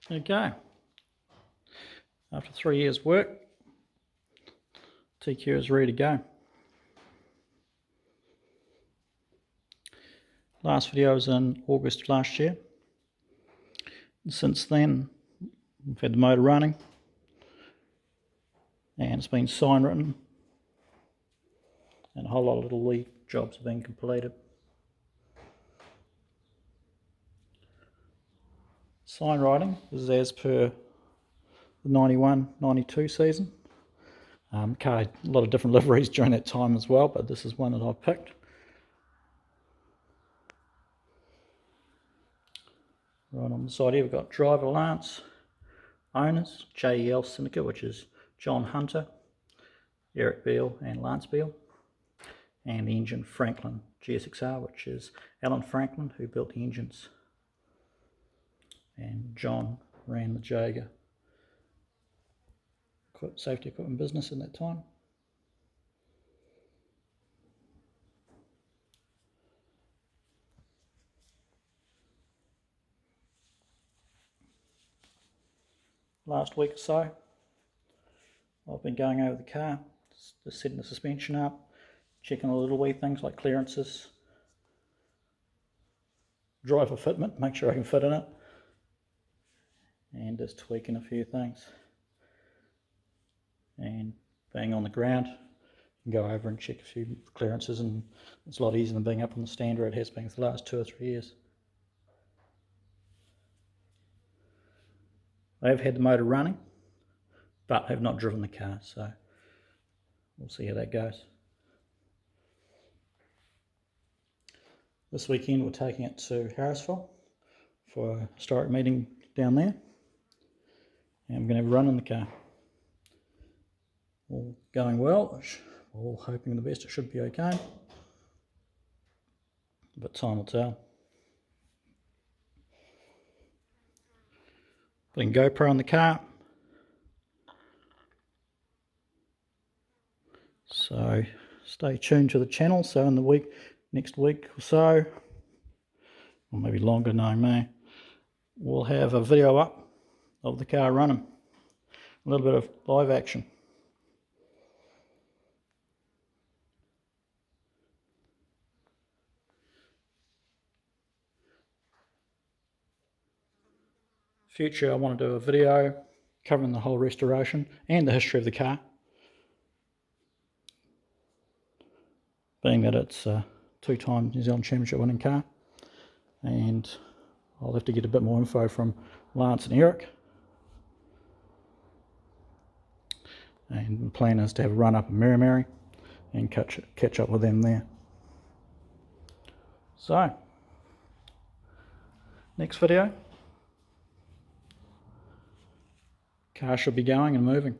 Okay, after 3 years work, TQ is ready to go. Last video was in August last year. Since then, we've had the motor running and it's been sign written and a whole lot of little wee jobs have been completed. Sign writing is as per the 91-92 season. Car had a lot of different liveries during that time as well, but this is one that I've picked. Right on the side here we've got driver Lance, owners JEL Syndicate, which is John Hunter, Eric Beale and Lance Beale, and the engine Franklin GSXR, which is Alan Franklin, who built the engines, and John ran the Jaeger safety equipment business in that time. Last week or so, I've been going over the car, just setting the suspension up, checking all the little wee things like clearances, driver fitment, make sure I can fit in it, and just tweaking a few things. And being on the ground, you can go over and check a few clearances, and it's a lot easier than being up on the stand where it has been for the last 2 or 3 years. I have had the motor running, but have not driven the car, so we'll see how that goes. This weekend we're taking it to Harrisville for a historic meeting down there, and we're going to have a run in the car. All going well, all hoping the best. It should be okay, but time will tell. Putting GoPro in the car, so stay tuned to the channel. So in the next week or so, or maybe longer, knowing me, we'll have a video up of the car running, a little bit of live action. Future, I want to do a video covering the whole restoration and the history of the car, being that it's a 2-time New Zealand Championship winning car, and I'll have to get a bit more info from Lance and Eric, and the plan is to have a run up in Merrimeri and catch up with them there. So, next video, car should be going and moving.